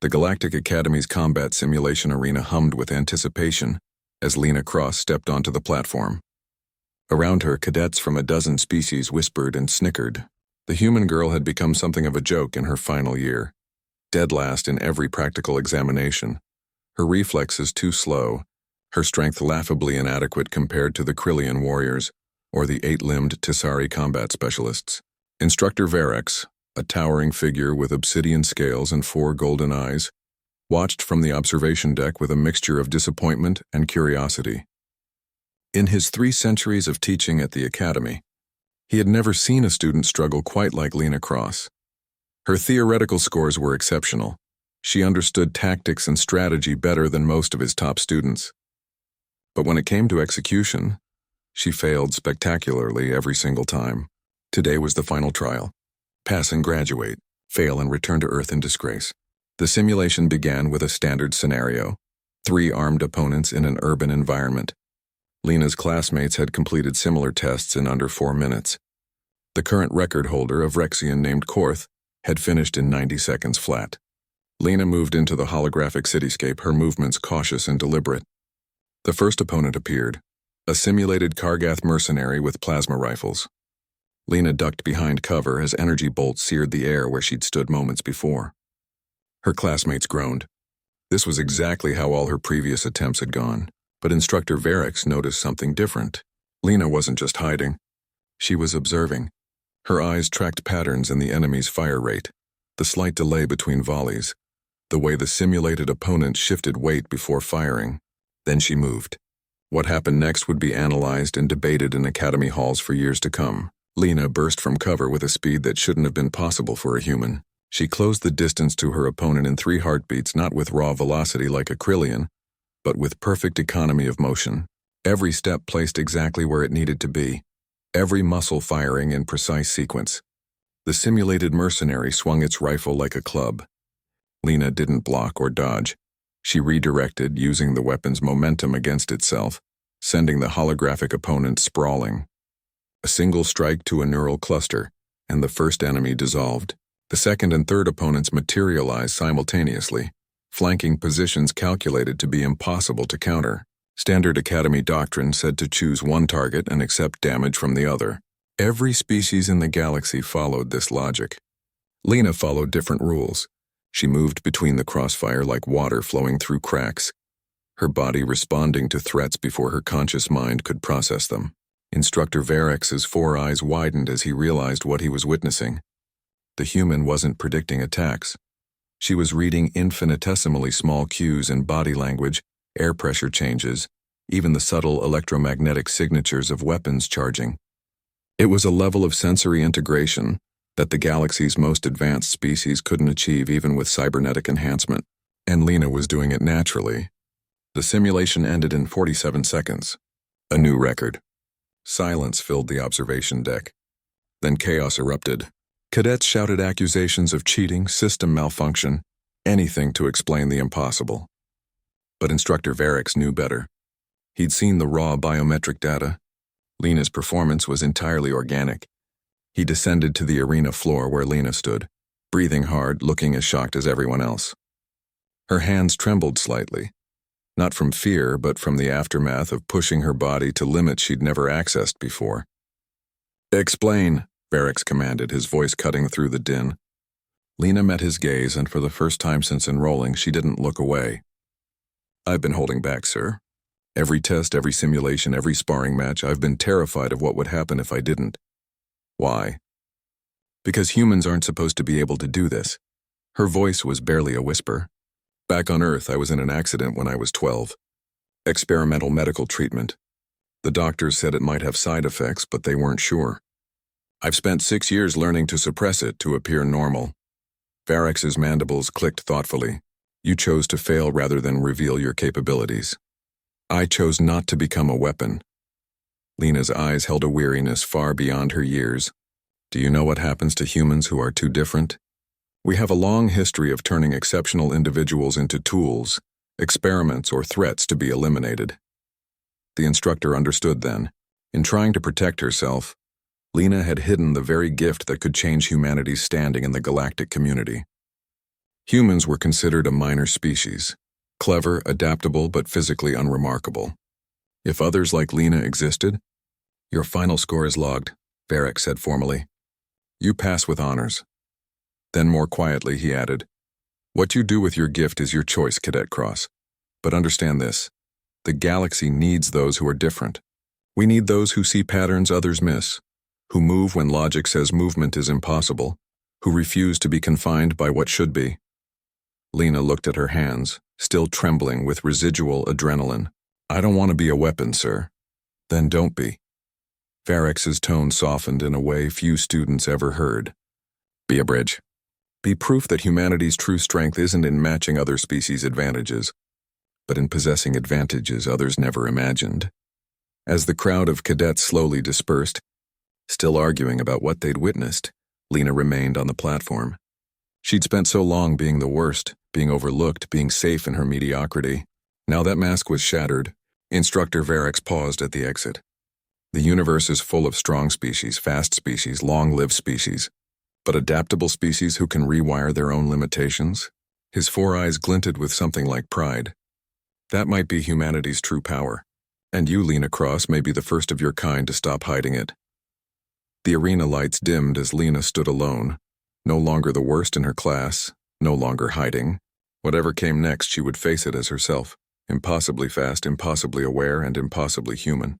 The Galactic Academy's combat simulation arena hummed with anticipation as Lena Cross stepped onto the platform. Around her, cadets from a dozen species whispered and snickered. The human girl had become something of a joke in her final year, dead last in every practical examination. Her reflexes too slow, her strength laughably inadequate compared to the Krillian warriors or the eight-limbed Tisari combat specialists. Instructor Verex, a towering figure with obsidian scales and 4 golden eyes, watched from the observation deck with a mixture of disappointment and curiosity. In his 3 centuries of teaching at the academy, he had never seen a student struggle quite like Lena Cross. Her theoretical scores were exceptional. She understood tactics and strategy better than most of his top students. But when it came to execution, she failed spectacularly every single time. Today was the final trial. Pass and graduate, fail and return to Earth in disgrace. The simulation began with a standard scenario: 3 armed opponents in an urban environment. Lena's classmates had completed similar tests in under 4 minutes. The current record holder, a Vrexian named Korth, had finished in 90 seconds flat. Lena moved into the holographic cityscape, her movements cautious and deliberate. The first opponent appeared, a simulated Kargath mercenary with plasma rifles. Lena ducked behind cover as energy bolts seared the air where she'd stood moments before. Her classmates groaned. This was exactly how all her previous attempts had gone. But Instructor Verex noticed something different. Lena wasn't just hiding. She was observing. Her eyes tracked patterns in the enemy's fire rate, the slight delay between volleys, the way the simulated opponent shifted weight before firing. Then she moved. What happened next would be analyzed and debated in academy halls for years to come. Lena burst from cover with a speed that shouldn't have been possible for a human. She closed the distance to her opponent in 3 heartbeats, not with raw velocity like a Krillian, but with perfect economy of motion. Every step placed exactly where it needed to be, every muscle firing in precise sequence. The simulated mercenary swung its rifle like a club. Lena didn't block or dodge. She redirected, using the weapon's momentum against itself, sending the holographic opponent sprawling. A single strike to a neural cluster, and the first enemy dissolved. The second and third opponents materialized simultaneously, flanking positions calculated to be impossible to counter. Standard Academy doctrine said to choose one target and accept damage from the other. Every species in the galaxy followed this logic. Lena followed different rules. She moved between the crossfire like water flowing through cracks, her body responding to threats before her conscious mind could process them. Instructor Verex's 4 eyes widened as he realized what he was witnessing. The human wasn't predicting attacks. She was reading infinitesimally small cues in body language, air pressure changes, even the subtle electromagnetic signatures of weapons charging. It was a level of sensory integration that the galaxy's most advanced species couldn't achieve even with cybernetic enhancement, and Lena was doing it naturally. The simulation ended in 47 seconds. A new record. Silence filled the observation deck. Then chaos erupted. Cadets shouted accusations of cheating, system malfunction, anything to explain the impossible. But Instructor Verex knew better. He'd seen the raw biometric data. Lena's performance was entirely organic. He descended to the arena floor where Lena stood, breathing hard, looking as shocked as everyone else. Her hands trembled slightly, not from fear, but from the aftermath of pushing her body to limits she'd never accessed before. "Explain," Verex commanded, his voice cutting through the din. Lena met his gaze, and for the first time since enrolling, she didn't look away. "I've been holding back, sir. Every test, every simulation, every sparring match, I've been terrified of what would happen if I didn't." "Why?" "Because humans aren't supposed to be able to do this." Her voice was barely a whisper. "Back on Earth, I was in an accident when I was 12. Experimental medical treatment. The doctors said it might have side effects, but they weren't sure. I've spent 6 years learning to suppress it to appear normal." Varex's mandibles clicked thoughtfully. "You chose to fail rather than reveal your capabilities. I chose not to become a weapon." Lena's eyes held a weariness far beyond her years. "Do you know what happens to humans who are too different? We have a long history of turning exceptional individuals into tools, experiments, or threats to be eliminated." The instructor understood then. In trying to protect herself, Lena had hidden the very gift that could change humanity's standing in the galactic community. Humans were considered a minor species, clever, adaptable, but physically unremarkable. If others like Lena existed, your final score is logged, Varric said formally. You pass with honors. Then more quietly he added, what you do with your gift is your choice, Cadet Cross. But understand this, the galaxy needs those who are different. We need those who see patterns others miss, who move when logic says movement is impossible, who refuse to be confined by what should be. Lena looked at her hands, still trembling with residual adrenaline. I don't want to be a weapon, sir. Then don't be. Varric's tone softened in a way few students ever heard. Be a bridge. Be proof that humanity's true strength isn't in matching other species' advantages, but in possessing advantages others never imagined. As the crowd of cadets slowly dispersed, still arguing about what they'd witnessed, Lena remained on the platform. She'd spent so long being the worst, being overlooked, being safe in her mediocrity. Now that mask was shattered, Instructor Varric paused at the exit. The universe is full of strong species, fast species, long-lived species, but adaptable species who can rewire their own limitations? His four eyes glinted with something like pride. That might be humanity's true power, and you, Lena Cross, may be the first of your kind to stop hiding it. The arena lights dimmed as Lena stood alone, no longer the worst in her class, no longer hiding. Whatever came next, she would face it as herself, impossibly fast, impossibly aware, and impossibly human.